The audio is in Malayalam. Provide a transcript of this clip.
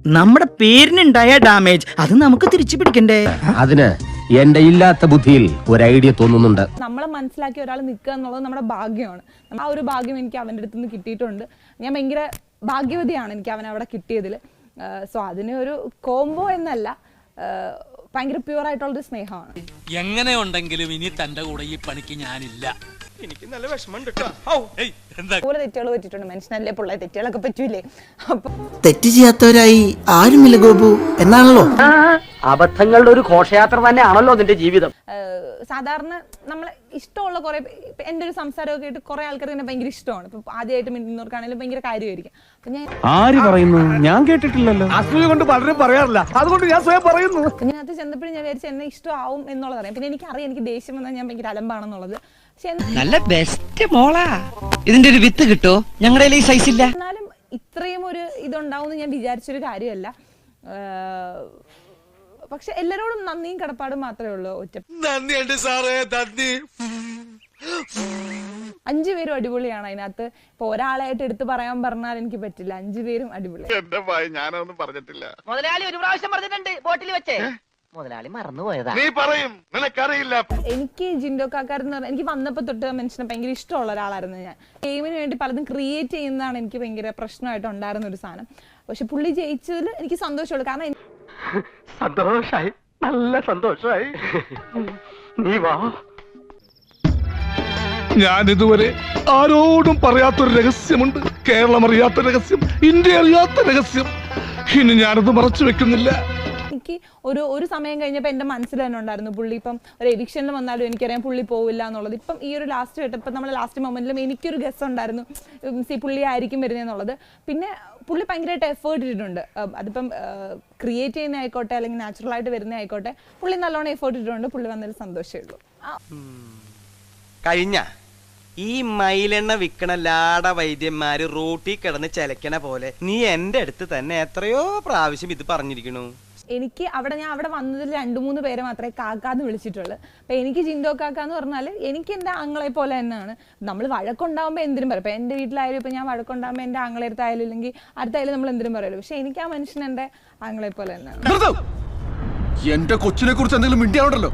നമ്മുടെ പേരിനുണ്ടായ ഡാമേജ് അത് നമുക്ക് തിരിച്ചു പിടിക്കണ്ടേ? അതിന് എന്റെ ഇല്ലാത്ത ബുദ്ധിയിൽ ഒരു ഐഡിയ തോന്നുന്നുണ്ട്. നമ്മളെ മനസ്സിലാക്കി ഒരാൾ നിൽക്കുക എന്നുള്ളത് നമ്മുടെ ഭാഗ്യമാണ്. ആ ഒരു ഭാഗ്യം എനിക്ക് അവൻ്റെ അടുത്ത് നിന്ന് കിട്ടിയിട്ടുണ്ട്. ഞാൻ ഭയങ്കര ഭാഗ്യവതിയാണ് എനിക്ക് അവൻ അവിടെ കിട്ടിയതിൽ. സോ അതിന് ഒരു കോംബോ എന്നല്ല, ഭയങ്കര പ്യൂർ ആയിട്ടുള്ളൊരു സ്നേഹമാണ്. എങ്ങനെ ഉണ്ടെങ്കിലും ഇനി തന്റെ കൂടെ ഈ പണിക്ക് ഞാനില്ല. എനിക്ക് നല്ല വിഷമമുണ്ട്. ഓരോ തെറ്റുകൾ പറ്റിയിട്ടുണ്ട്. മനുഷ്യനല്ലേ പിള്ളേ, തെറ്റുകളൊക്കെ പറ്റൂലേ? അപ്പൊ തെറ്റ് ചെയ്യാത്തവരായി ആരുമില്ല ഗോപു എന്നാണല്ലോ. അബദ്ധങ്ങളുടെ ഒരു ഘോഷയാത്ര തന്നെയാണല്ലോ നിന്റെ ജീവിതം. സാധാരണ നമ്മളെ ഇഷ്ടമുള്ള കുറെ, എൻ്റെ ഒരു സംസാരമൊക്കെ ആയിട്ട് കുറെ ആൾക്കാർക്ക് എന്നെ ഭയങ്കര ഇഷ്ടമാണ്. ഇപ്പൊ ആദ്യമായിട്ട് മിണ്ടുന്നവർക്കാണെങ്കിലും ഭയങ്കര കാര്യമായിരിക്കും. അപ്പൊ ഞാൻ ആര് പറയുന്നു? ഞാൻ കേട്ടിട്ടില്ലല്ലോ. അസൂയ കൊണ്ട് പലരും പറയാറില്ല, അതുകൊണ്ട് ഞാൻ സ്വയം പറയുന്നു. ഞാൻ അത് ചെന്നപ്പോഴും ഞാൻ വിചാരിച്ചു എന്നെ ഇഷ്ടമാവും എന്നുള്ളതറിയാം. പിന്നെ എനിക്കറിയാം എനിക്ക് ദേഷ്യം വന്നാൽ ഞാൻ ഭയങ്കര അലമ്പാണെന്നുള്ളത്. പക്ഷെ നല്ല ബെസ്റ്റ് മോളാ. ഇതിന്റെ ഒരു വിത്ത് കിട്ടോ? ഞങ്ങളുടെ ഈ സൈസ് ഇല്ല. എന്നാലും ഇത്രയും ഒരു ഇതുണ്ടാവും ഞാൻ വിചാരിച്ചൊരു കാര്യമല്ല. പക്ഷെ എല്ലാരോടും നന്ദിയും കടപ്പാടും മാത്രമേ ഉള്ളൂ. ഒറ്റ നന്ദിയുണ്ട് സാറേ, നന്ദി. 5 പേരും അടിപൊളിയാണ്. അതിനകത്ത് ഇപ്പൊ ഒരാളായിട്ട് എടുത്തു പറയാൻ പറഞ്ഞാൽ എനിക്ക് പറ്റില്ല. 5 പേരും അടിപൊളി. എന്റെ ഭയ ഞാനൊന്നും പറഞ്ഞിട്ടില്ല. മുതലാളി ഒരു പ്രാവശ്യം പറഞ്ഞിട്ടുണ്ട് ബോട്ടിൽ വെച്ചേ. മുതലാളി മറന്നുപോയതാ. നീ പറയും, നിനക്കറിയില്ല. എനിക്ക് ജിൻഡോ കാക്കാരെന്ന് പറഞ്ഞാൽ എനിക്ക് വന്നപ്പോ തൊട്ട് മനുഷ്യനെ ഭയങ്കര ഇഷ്ടമുള്ള ഒരാളായിരുന്നു. ഞാൻ ഗെയിമിന് വേണ്ടി പലതും ക്രിയേറ്റ് ചെയ്യുന്നതാണ് എനിക്ക് ഭയങ്കര പ്രശ്നമായിട്ട് ഉണ്ടായിരുന്ന ഒരു സാധനം. പക്ഷെ പുള്ളി ജയിച്ചതിൽ എനിക്ക് സന്തോഷമുള്ളൂ. കാരണം സന്തോഷായി, നല്ല സന്തോഷായി. നീ വാ. ഞാൻ ഇതുവരെ ആരോടും പറയാത്തൊരു രഹസ്യമുണ്ട്. കേരളം അറിയാത്ത രഹസ്യം, ഇന്ത്യ അറിയാത്ത രഹസ്യം. ഇനി ഞാനത് മറച്ചു വെക്കുന്നില്ല. എനിക്ക് ഒരു സമയം കഴിഞ്ഞപ്പോൾ എൻ്റെ മനസ്സിൽ തന്നെ ഉണ്ടായിരുന്നു പുള്ളി ഇപ്പം ഒരു എവിക്ഷനിൽ വന്നാലും എനിക്കറിയാം പുള്ളി പോവില്ല എന്നുള്ളത്. ഇപ്പം ഈ ഒരു ലാസ്റ്റ് കേട്ടപ്പോൾ നമ്മൾ ലാസ്റ്റ് മൊമെന്റിലും എനിക്കൊരു ഗസ് ഉണ്ടായിരുന്നു പുള്ളി ആയിരിക്കും വരുന്നതെന്നുള്ളത്. പിന്നെ പുള്ളി ഭയങ്കരമായിട്ട് എഫേർട്ട് ഇട്ടിട്ടുണ്ട്. അതിപ്പം ക്രിയേറ്റ് ചെയ്യുന്ന ആയിക്കോട്ടെ അല്ലെങ്കിൽ നാച്ചുറൽ ആയിട്ട് വരുന്ന ആയിക്കോട്ടെ, പുള്ളി നല്ലോണം എഫേർട്ട് ഇട്ടിട്ടുണ്ട്. പുള്ളി വന്നതിൽ സന്തോഷമേ ഉള്ളൂ. കഴിഞ്ഞ ഈ മയിലെണ്ണ വിൽക്കണ ലാട വൈദ്യന്മാര് റോട്ടി കിടന്ന് ചലക്കണ പോലെ നീ എന്റെ അടുത്ത് തന്നെ എത്രയോ പ്രാവശ്യം ഇത് പറഞ്ഞിരിക്കണു. എനിക്ക് ഞാൻ അവിടെ വന്നതിൽ 2-3 പേരെ മാത്രമേ കാക്കാന്ന് വിളിച്ചിട്ടുള്ളൂ. അപ്പം എനിക്ക് ജിൻഡോ കാക്ക എന്ന് പറഞ്ഞാൽ എനിക്ക് എൻ്റെ ആങ്ങളെ പോലെ തന്നെയാണ്. നമ്മൾ വഴക്കുണ്ടാകുമ്പോൾ എന്തിനും പറയും. ഇപ്പം എൻ്റെ വീട്ടിലായാലും ഇപ്പം ഞാൻ വഴക്കുണ്ടാകുമ്പോൾ എൻ്റെ ആങ്ങളെ അടുത്തായാലും ഇല്ലെങ്കിൽ അടുത്തായാലും നമ്മൾ എന്തിനും പറയുമല്ലോ. പക്ഷെ എനിക്ക് ആ മനുഷ്യൻ എൻ്റെ ആങ്ങളെ പോലെ തന്നെയാണ്. എന്റെ കൊച്ചിനെ കുറിച്ച് എന്തെങ്കിലും മിണ്ടിയാണല്ലോ.